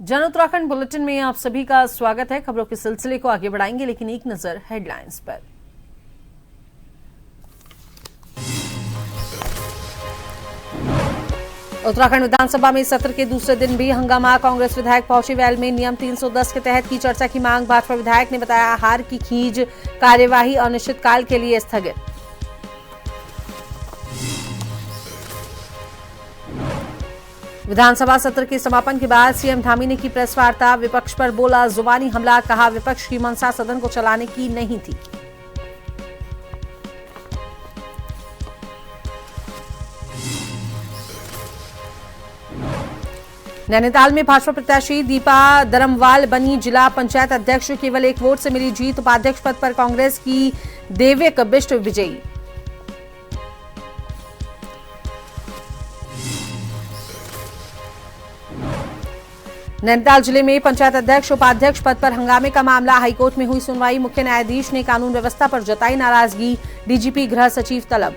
जन उत्तराखंड बुलेटिन में आप सभी का स्वागत है। खबरों के सिलसिले को आगे बढ़ाएंगे, लेकिन एक नजर हेडलाइंस पर। उत्तराखंड विधानसभा में सत्र के दूसरे दिन भी हंगामा। कांग्रेस विधायक पहुंचे वैल में। नियम 310 के तहत की चर्चा की मांग। भाजपा विधायक ने बताया हार की खींच, कार्यवाही अनिश्चितकाल के लिए स्थगित। विधानसभा सत्र के समापन के बाद सीएम धामी ने की प्रेस वार्ता। विपक्ष पर बोला जुबानी हमला, कहा विपक्ष की मंशा सदन को चलाने की नहीं थी। नैनीताल में भाजपा प्रत्याशी दीपा दरमवाल बनी जिला पंचायत अध्यक्ष। केवल एक वोट से मिली जीत। उपाध्यक्ष पद पर कांग्रेस की देवेक बिष्ट विजयी। नैनीताल जिले में पंचायत अध्यक्ष उपाध्यक्ष पद पर हंगामे का मामला। हाईकोर्ट में हुई सुनवाई। मुख्य न्यायाधीश ने कानून व्यवस्था पर जताई नाराजगी। डीजीपी गृह सचिव तलब।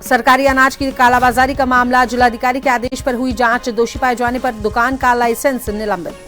सरकारी अनाज की कालाबाजारी का मामला। जिलाधिकारी के आदेश पर हुई जांच। दोषी पाए जाने पर दुकान का लाइसेंस निलंबित।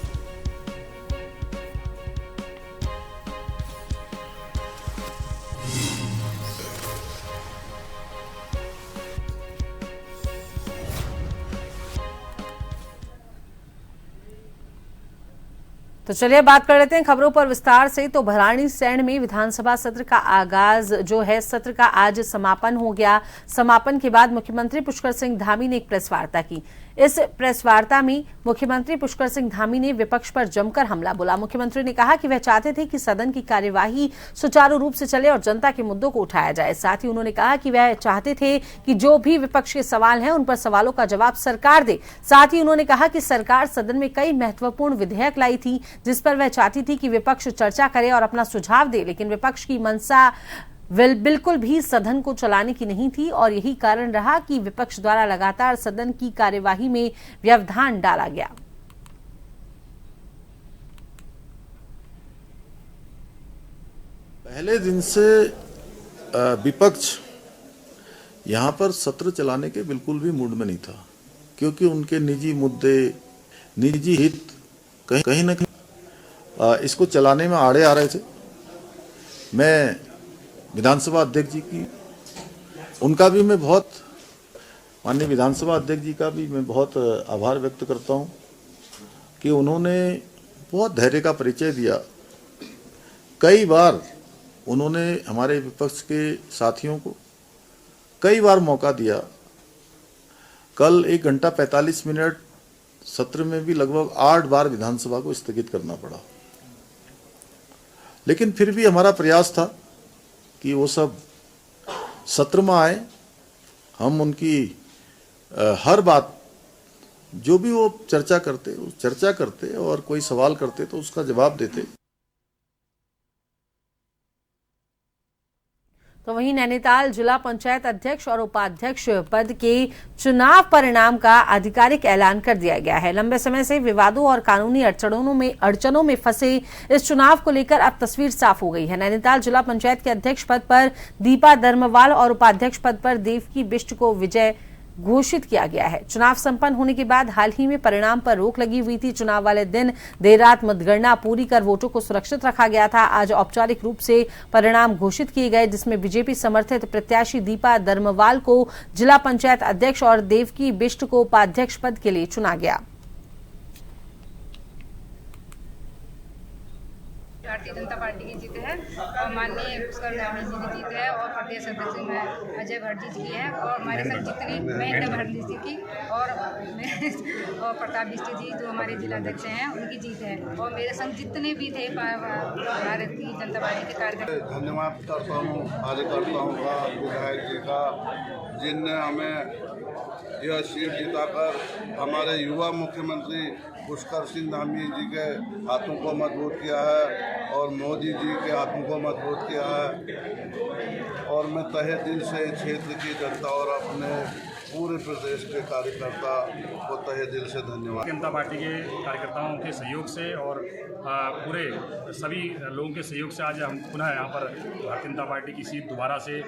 तो चलिए बात कर लेते हैं खबरों पर विस्तार से। तो भराड़ीसैंण में विधानसभा सत्र का आगाज जो है, सत्र का आज समापन हो गया। समापन के बाद मुख्यमंत्री पुष्कर सिंह धामी ने एक प्रेस वार्ता की। इस प्रेस वार्ता में मुख्यमंत्री पुष्कर सिंह धामी ने विपक्ष पर जमकर हमला बोला। मुख्यमंत्री ने कहा कि वह चाहते थे कि सदन की कार्यवाही सुचारू रूप से चले और जनता के मुद्दों को उठाया जाए। साथ ही उन्होंने कहा कि वह चाहते थे कि जो भी विपक्ष के सवाल हैं उन पर सवालों का जवाब सरकार दे। साथ ही उन्होंने कहा कि सरकार सदन में कई महत्वपूर्ण विधेयक लाई थी जिस पर वह चाहती थी कि विपक्ष चर्चा करे और अपना सुझाव दे, लेकिन विपक्ष की मंशा बिल्कुल भी सदन को चलाने की नहीं थी और यही कारण रहा कि विपक्ष द्वारा लगातार सदन की कार्यवाही में व्यवधान डाला गया। पहले दिन से विपक्ष यहां पर सत्र चलाने के बिल्कुल भी मूड में नहीं था, क्योंकि उनके निजी मुद्दे, निजी हित कहीं न कहीं इसको चलाने में आड़े आ रहे थे। मैं विधानसभा अध्यक्ष जी की उनका भी मैं बहुत माननीय विधानसभा अध्यक्ष जी का भी मैं बहुत आभार व्यक्त करता हूं कि उन्होंने बहुत धैर्य का परिचय दिया। कई बार उन्होंने हमारे विपक्ष के साथियों को कई बार मौका दिया। कल 1 घंटा 45 मिनट सत्र में भी लगभग 8 बार विधानसभा को स्थगित करना पड़ा, लेकिन फिर भी हमारा प्रयास था कि वो सब सत्र में आए, हम उनकी हर बात जो भी वो चर्चा करते और कोई सवाल करते तो उसका जवाब देते। तो वहीं नैनीताल जिला पंचायत अध्यक्ष और उपाध्यक्ष पद के चुनाव परिणाम का आधिकारिक ऐलान कर दिया गया है। लंबे समय से विवादों और कानूनी अड़चनों में फंसे इस चुनाव को लेकर अब तस्वीर साफ हो गई है। नैनीताल जिला पंचायत के अध्यक्ष पद पर दीपा दरमवाल और उपाध्यक्ष पद पर देवकी बिष्ट को विजय घोषित किया गया है। चुनाव संपन्न होने के बाद हाल ही में परिणाम पर रोक लगी हुई थी। चुनाव वाले दिन देर रात मतगणना पूरी कर वोटों को सुरक्षित रखा गया था। आज औपचारिक रूप से परिणाम घोषित किए गए, जिसमें बीजेपी समर्थित प्रत्याशी दीपा दरमवाल को जिला पंचायत अध्यक्ष और देवकी बिष्ट को उपाध्यक्ष पद के लिए चुना गया। भारतीय जनता पार्टी की जीत है और माननीय पुष्कर धामी जी की जीत है और प्रदेश अध्यक्ष में अजय भट्ट जी की है और हमारे साथ जितनी मैं भट्ट जी की और प्रताप बिष्ट जी जो हमारे जिला अध्यक्ष हैं उनकी जीत है और मेरे संग जितने भी थे भारतीय जनता पार्टी के कार्यकर्ता। धन्यवाद करता हूँ कार्यकर्ताओं का, विधायक जी का, जिनने हमें यह सीट जिताकर हमारे युवा मुख्यमंत्री पुष्कर सिंह धामी जी के हाथों को मजबूत किया है और मोदी जी के हाथों को मजबूत किया है। और मैं तहे दिल से क्षेत्र की जनता और अपने पूरे प्रदेश के कार्यकर्ता को तहे दिल से धन्यवाद। भारतीय जनता पार्टी के कार्यकर्ताओं के सहयोग से और पूरे सभी लोगों के सहयोग से आज हम पुनः यहाँ पर भारतीय जनता पार्टी की सीट दोबारा से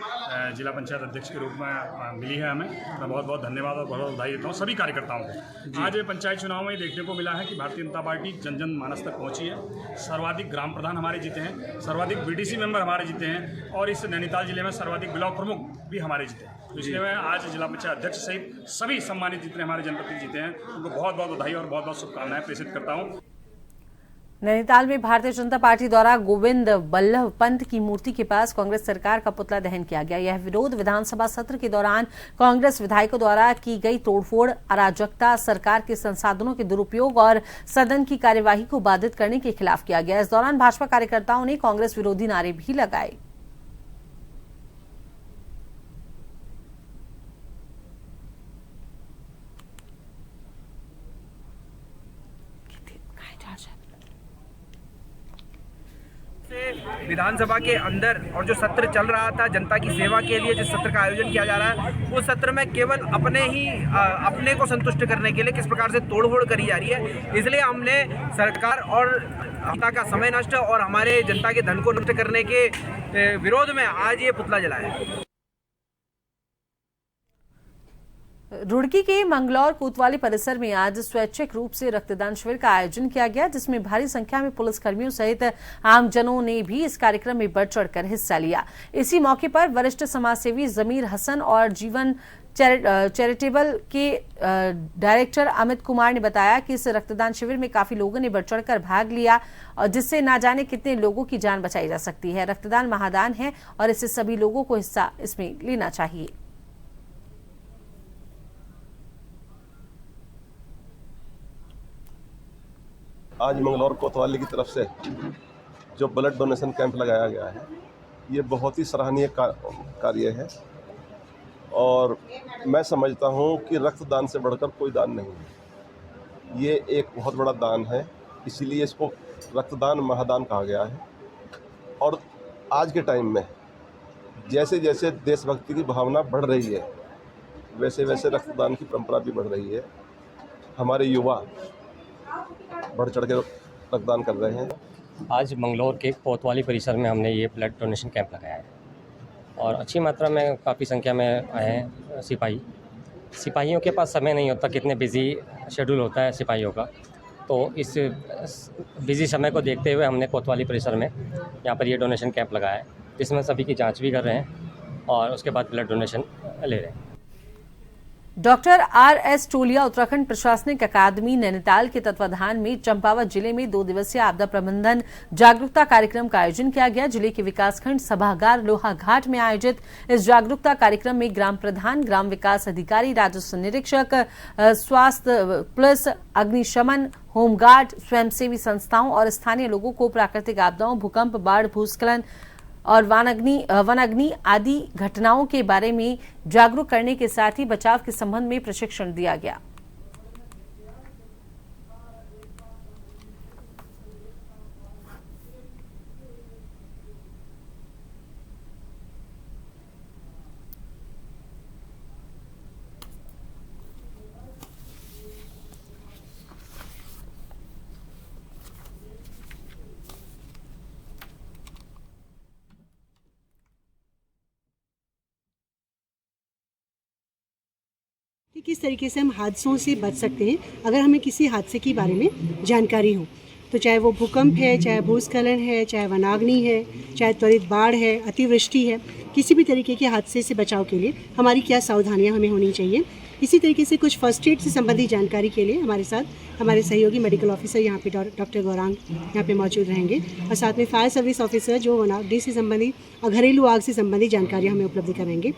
जिला पंचायत अध्यक्ष के रूप में मिली है हमें। मैं बहुत बहुत धन्यवाद और बहुत बहुत बधाई देता हूँ सभी कार्यकर्ताओं को। आज पंचायत चुनाव में देखने को मिला है कि भारतीय जनता पार्टी जन जन मानस तक पहुँची है। सर्वाधिक ग्राम प्रधान हमारे जीते हैं, सर्वाधिक BDC मेंबर हमारे जीते हैं और इस नैनीताल जिले में सर्वाधिक ब्लॉक प्रमुख भी हमारे जीते हैं। इसलिए मैं आज जिला पंचायत अध्यक्ष सहित सभी सम्मानित जितने हमारे जनप्रतिनिधि जीते हैं उनको बहुत बहुत बधाई और बहुत बहुत शुभकामनाएं प्रेषित करता हूँ। नैनीताल में भारतीय जनता पार्टी द्वारा गोविंद बल्लभ पंत की मूर्ति के पास कांग्रेस सरकार का पुतला दहन किया गया। यह विरोध विधानसभा सत्र के दौरान कांग्रेस विधायकों द्वारा की गई तोड़फोड़, अराजकता, सरकार के संसाधनों के दुरुपयोग और सदन की कार्यवाही को बाधित करने के खिलाफ किया गया। इस दौरान भाजपा कार्यकर्ताओं ने कांग्रेस विरोधी नारे भी लगाए। विधानसभा के अंदर और जो सत्र चल रहा था जनता की सेवा के लिए, जिस सत्र का आयोजन किया जा रहा है, उस सत्र में केवल अपने को संतुष्ट करने के लिए किस प्रकार से तोड़फोड़ करी जा रही है। इसलिए हमने सरकार और जनता का समय नष्ट और हमारे जनता के धन को नष्ट करने के विरोध में आज ये पुतला जलाया है। रुड़की के मंगलौर कोतवाली परिसर में आज स्वैच्छिक रूप से रक्तदान शिविर का आयोजन किया गया, जिसमें भारी संख्या में पुलिसकर्मियों सहित आमजनों ने भी इस कार्यक्रम में बढ़ चढ़कर हिस्सा लिया। इसी मौके पर वरिष्ठ समाजसेवी जमीर हसन और जीवन चैरिटेबल के डायरेक्टर अमित कुमार ने बताया कि इस रक्तदान शिविर में काफी लोगों ने बढ़ चढ़कर भाग लिया और जिससे ना जाने कितने लोगों की जान बचाई जा सकती है। रक्तदान महादान है और इससे सभी लोगों को हिस्सा इसमें लेना चाहिए। आज मंगलौर कोतवाली की तरफ से जो ब्लड डोनेशन कैंप लगाया गया है, ये बहुत ही सराहनीय कार्य है और मैं समझता हूँ कि रक्तदान से बढ़कर कोई दान नहीं है। ये एक बहुत बड़ा दान है, इसीलिए इसको रक्तदान महादान कहा गया है। और आज के टाइम में जैसे जैसे देशभक्ति की भावना बढ़ रही है, वैसे वैसे रक्तदान की परंपरा भी बढ़ रही है। हमारे युवा बढ़ चढ़ के रक्तदान कर रहे हैं। आज मंगलौर के कोतवाली परिसर में हमने ये ब्लड डोनेशन कैंप लगाया है और अच्छी मात्रा में काफ़ी संख्या में आए हैं सिपाहियों के पास समय नहीं होता, कितने बिजी शेड्यूल होता है सिपाहियों का। तो इस बिजी समय को देखते हुए हमने कोतवाली परिसर में यहाँ पर ये डोनेशन कैंप लगाया है, जिसमें सभी की जाँच भी कर रहे हैं और उसके बाद ब्लड डोनेशन ले रहे हैं। डॉक्टर RS टोलिया उत्तराखंड प्रशासनिक अकादमी नैनीताल के तत्वाधान में चंपावत जिले में 2 दिवसीय आपदा प्रबंधन जागरूकता कार्यक्रम का आयोजन किया गया। जिले के विकासखंड सभागार लोहाघाट में आयोजित इस जागरूकता कार्यक्रम में ग्राम प्रधान, ग्राम विकास अधिकारी, राजस्व निरीक्षक, स्वास्थ्य पुलिस, अग्निशमन, होमगार्ड, स्वयंसेवी संस्थाओं और स्थानीय लोगों को प्राकृतिक आपदाओं, भूकंप, बाढ़, भूस्खलन और वनाग्नि आदि घटनाओं के बारे में जागरूक करने के साथ ही बचाव के संबंध में प्रशिक्षण दिया गया। कि किस तरीके से हम हादसों से बच सकते हैं अगर हमें किसी हादसे के बारे में जानकारी हो। तो चाहे वो भूकंप है, चाहे भूस्खलन है, चाहे वनाग्नि है, चाहे त्वरित बाढ़ है, अतिवृष्टि है, किसी भी तरीके के हादसे से बचाव के लिए हमारी क्या सावधानियां हमें होनी चाहिए। इसी तरीके से कुछ फर्स्ट एड से संबंधित जानकारी के लिए हमारे साथ हमारे सहयोगी मेडिकल ऑफिसर यहाँ पे डॉक्टर गौरांग यहाँ पे मौजूद रहेंगे और साथ में फायर सर्विस ऑफिसर जो वनाग्नि से संबंधित और घरेलू आग से संबंधित जानकारी हमें उपलब्ध कराएंगे।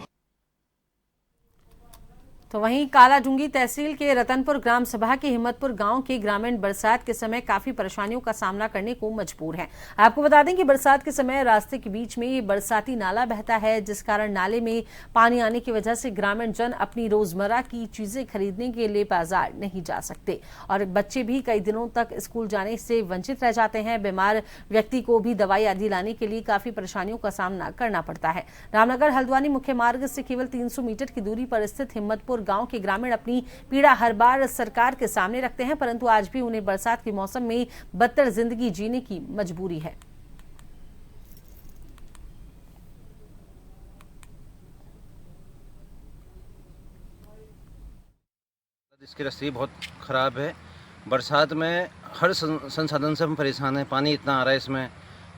तो वहीं कालाडूंगी तहसील के रतनपुर ग्राम सभा के हिम्मतपुर गांव के ग्रामीण बरसात के समय काफी परेशानियों का सामना करने को मजबूर हैं। आपको बता दें कि बरसात के समय रास्ते के बीच में ये बरसाती नाला बहता है, जिस कारण नाले में पानी आने की वजह से ग्रामीण जन अपनी रोजमर्रा की चीजें खरीदने के लिए बाजार नहीं जा सकते और बच्चे भी कई दिनों तक स्कूल जाने से वंचित रह जाते हैं। बीमार व्यक्ति को भी दवाई आदि लाने के लिए काफी परेशानियों का सामना करना पड़ता है। रामनगर हल्द्वानी मुख्य मार्ग से केवल 300 मीटर की दूरी पर स्थित हिम्मतपुर गांव के ग्रामीण अपनी पीड़ा हर बार सरकार के सामने रखते हैं, परंतु आज भी उन्हें बरसात के मौसम में बदतर जिंदगी जीने की मजबूरी है। इसकी रस्सी बहुत ख़राब है। बरसात में हर संसाधन से हम परेशान हैं। पानी इतना आ रहा है इसमें,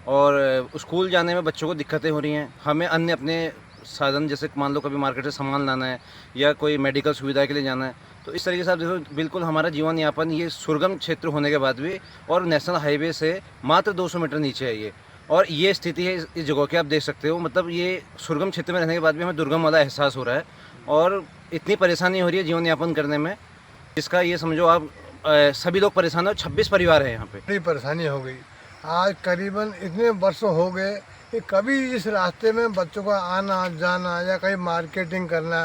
और स्कूल जाने में बच्चों को दिक्कतें हो रही हैं। हमें अन्य अपने साधन, जैसे मान लो कभी मार्केट से सामान लाना है या कोई मेडिकल सुविधा के लिए जाना है, तो इस तरीके से आप देखो बिल्कुल हमारा जीवन यापन ये सुरगम क्षेत्र होने के बाद भी, और नेशनल हाईवे से मात्र 200 मीटर नीचे है ये, और ये स्थिति है इस जगह की। आप देख सकते हो, मतलब ये सुरगम क्षेत्र में रहने के बाद भी हमें दुर्गम वाला एहसास हो रहा है, और इतनी परेशानी हो रही है जीवन यापन करने में, इसका ये समझो आप सभी लोग परेशान हो। 26 परिवार है यहाँ पे। बड़ी परेशानी हो गई। आज करीबन इतने वर्षों हो गए कि कभी इस रास्ते में बच्चों का आना जाना या कहीं मार्केटिंग करना,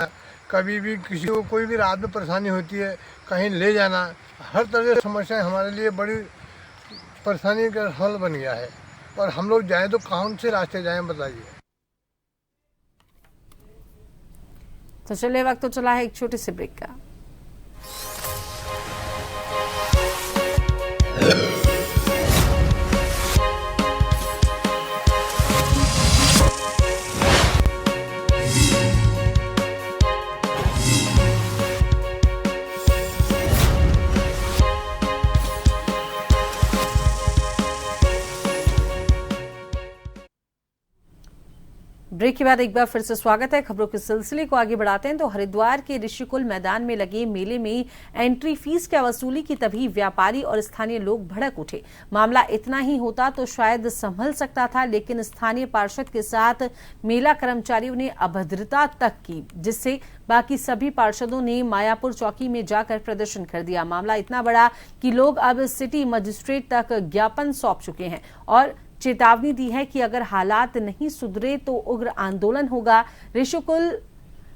कभी भी किसी को कोई भी रात में परेशानी होती है, कहीं ले जाना, हर तरह की समस्याएं हमारे लिए बड़ी परेशानी का हल बन गया है। और हम लोग जाएं तो कौन से रास्ते जाएं बताइए। तो चलिए, वक्त तो चला है एक छोटे से ब्रेक का। ब्रेक के बाद एक बार फिर से स्वागत है। खबरों के सिलसिले को आगे बढ़ाते हैं तो हरिद्वार के ऋषिकुल मैदान में लगे मेले में एंट्री फीस की वसूली की तभी व्यापारी और स्थानीय लोग भड़क उठे। मामला इतना ही होता तो शायद संभल सकता था, लेकिन स्थानीय पार्षद के साथ मेला कर्मचारियों ने अभद्रता तक की, जिससे बाकी सभी पार्षदों ने मायापुर चौकी में जाकर प्रदर्शन कर दिया। मामला इतना बड़ा कि लोग अब सिटी मजिस्ट्रेट तक ज्ञापन सौंप चुके हैं और चेतावनी दी है कि अगर हालात नहीं सुधरे तो उग्र आंदोलन होगा। ऋषिकुल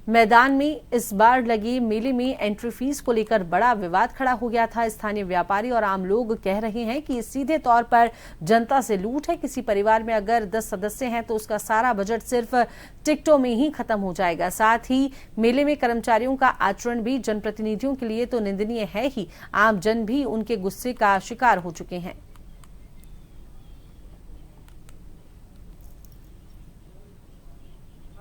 मैदान में इस बार लगे मेले में एंट्री फीस को लेकर बड़ा विवाद खड़ा हो गया था। स्थानीय व्यापारी और आम लोग कह रहे हैं कि सीधे तौर पर जनता से लूट है। किसी परिवार में अगर 10 सदस्य हैं तो उसका सारा बजट सिर्फ टिकटों में ही खत्म हो जाएगा। साथ ही मेले में कर्मचारियों का आचरण भी जनप्रतिनिधियों के लिए तो निंदनीय है ही, आम जन भी उनके गुस्से का शिकार हो चुके हैं।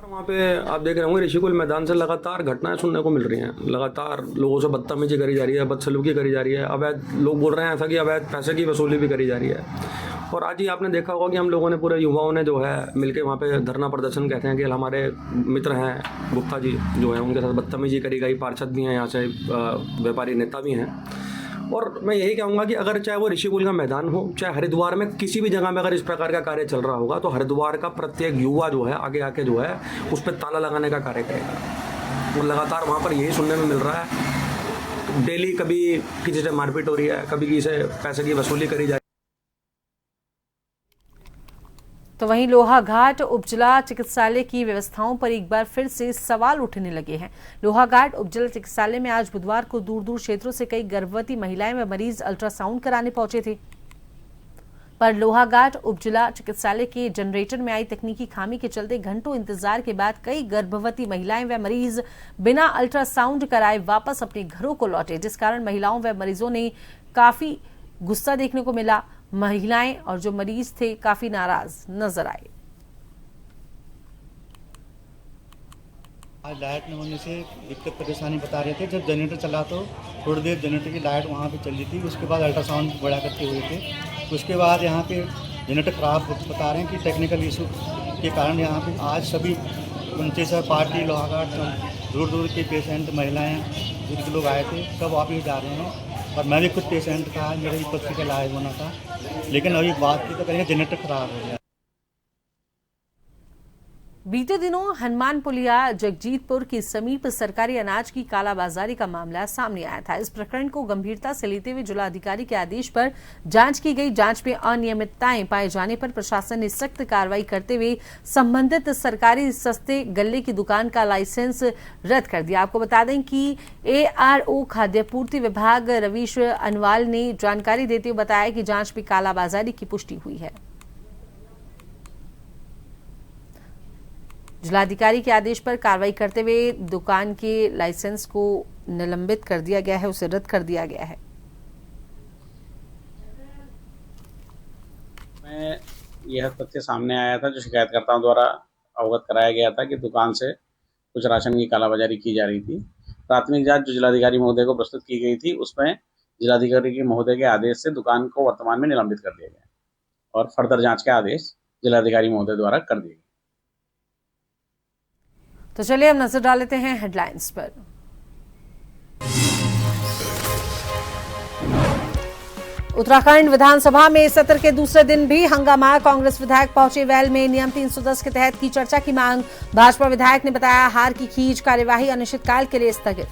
वहाँ पे आप देख रहे होंगे ऋषिकुल मैदान से लगातार घटनाएं सुनने को मिल रही हैं। लगातार लोगों से बदतमीजी करी जा रही है, बदसलूकी करी जा रही है, अवैध लोग बोल रहे हैं ऐसा कि अवैध पैसे की वसूली भी करी जा रही है। और आज ही आपने देखा होगा कि हम लोगों ने, पूरे युवाओं ने जो है मिलके वहाँ पे धरना प्रदर्शन, कहते हैं कि हमारे मित्र हैं गुप्ता जी जो है, उनके साथ बदतमीजी करी गई। पार्षद भी हैं यहाँ से, व्यापारी नेता भी हैं। और मैं यही कहूँगा कि अगर चाहे वो ऋषिकुल का मैदान हो, चाहे हरिद्वार में किसी भी जगह में अगर इस प्रकार का कार्य चल रहा होगा, तो हरिद्वार का प्रत्येक युवा जो है आगे आके जो है उस पर ताला लगाने का कार्य करेगा। और लगातार वहाँ पर यही सुनने में मिल रहा है, डेली कभी किसी से मारपीट हो रही है, कभी किसी से पैसे की वसूली करी जा। तो वहीं लोहाघाट उपजिला चिकित्सालय की व्यवस्थाओं पर एक बार फिर से सवाल उठने लगे हैं। लोहाघाट उपजिला चिकित्सालय में आज बुधवार को दूर दूर क्षेत्रों से कई गर्भवती महिलाएं व मरीज अल्ट्रासाउंड कराने पहुंचे थे, पर लोहाघाट उपजिला चिकित्सालय के जनरेटर में आई तकनीकी खामी के चलते घंटों इंतजार के बाद कई गर्भवती महिलाएं व मरीज बिना अल्ट्रासाउंड कराए वापस अपने घरों को लौटे, जिस कारण महिलाओं व मरीजों ने काफी गुस्सा देखने को मिला। महिलाएं और जो मरीज थे काफी नाराज नजर आए। आज लाइट न होने से दिक्कत परेशानी बता रहे थे। जब जनरेटर चला तो थोड़ी देर जनरेटर की लाइट वहाँ पे चल रही थी, उसके बाद अल्ट्रासाउंड बड़ा करके हुए थे। उसके बाद यहाँ पे जनरेटर खराब बता रहे हैं कि टेक्निकल इशू के कारण यहाँ पे आज सभी 49 पार्टी लोहाघाट दूर दूर के पेशेंट, महिलाएँ, बुजुर्ग लोग आए थे, सब वापस जा रहे हैं। और मैं भी खुद पेशेंट था, मेरा भी बच्चे का इलाज होना था, लेकिन अभी बात की तो करेंगे जनरेटर खराब हो गया। बीते दिनों हनुमान पुलिया जगजीतपुर के समीप सरकारी अनाज की कालाबाजारी का मामला सामने आया था। इस प्रकरण को गंभीरता से लेते हुए जिलाधिकारी के आदेश पर जांच की गई। जांच में अनियमितताएं पाए जाने पर प्रशासन ने सख्त कार्रवाई करते हुए संबंधित सरकारी सस्ते गल्ले की दुकान का लाइसेंस रद्द कर दिया। आपको बता दें कि ARO खाद्यापूर्ति विभाग रवीश अनवाल ने जानकारी देते हुए बताया कि जांच में कालाबाजारी की पुष्टि हुई है। जिलाधिकारी के आदेश पर कार्रवाई करते हुए दुकान के लाइसेंस को निलंबित कर दिया गया है, उसे रद्द कर दिया गया है। में यह तथ्य सामने आया था जो शिकायतकर्ताओं द्वारा अवगत कराया गया था कि दुकान से कुछ राशन की कालाबाजारी की जा रही थी। प्राथमिक जांच जो जिलाधिकारी महोदय को प्रस्तुत की गई थी उसमें जिलाधिकारी के महोदय के आदेश से दुकान को वर्तमान में निलंबित कर दिया गया और फर्दर जांच के आदेश जिलाधिकारी महोदय द्वारा कर दिए गए। तो चलिए हम नजर डाल लेते हैं हेडलाइंस पर। उत्तराखंड विधानसभा में सत्र के दूसरे दिन भी हंगामा। कांग्रेस विधायक पहुंचे वेल में नियम 310 के तहत की चर्चा की मांग। भाजपा विधायक ने बताया हार की खींच, कार्यवाही अनिश्चितकाल के लिए स्थगित।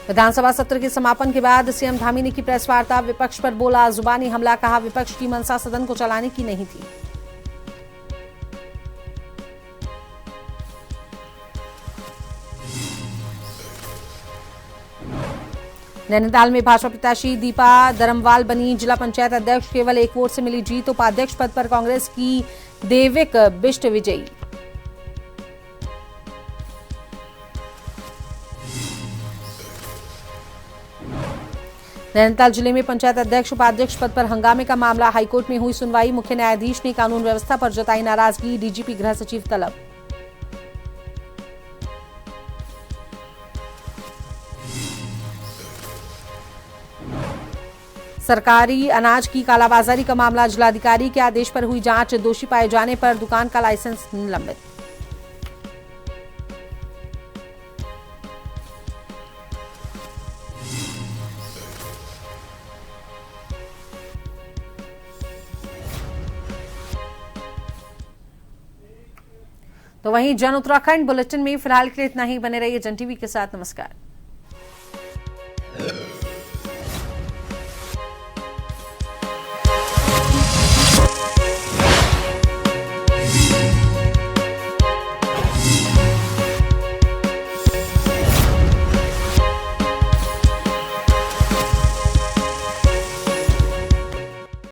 विधानसभा सत्र के समापन के बाद सीएम धामी ने की प्रेस वार्ता। विपक्ष पर बोला जुबानी हमला, कहा विपक्ष की मंशा सदन को चलाने की नहीं थी। नैनीताल में भाजपा प्रत्याशी दीपा दरमवाल बनी जिला पंचायत अध्यक्ष। केवल एक वोट से मिली जीत। उपाध्यक्ष पद पर कांग्रेस की देविक बिष्ट विजयी। नैनीताल जिले में पंचायत अध्यक्ष उपाध्यक्ष पद पर हंगामे का मामला। हाईकोर्ट में हुई सुनवाई। मुख्य न्यायाधीश ने कानून व्यवस्था पर जताई नाराजगी। डीजीपी गृह सचिव तलब। सरकारी अनाज की कालाबाजारी का मामला। जिलाधिकारी के आदेश पर हुई जांच। दोषी पाए जाने पर दुकान का लाइसेंस निलंबित। तो वहीं जन उत्तराखंड बुलेटिन में फिलहाल के लिए इतना ही। बने रहिए जन टीवी के साथ। नमस्कार।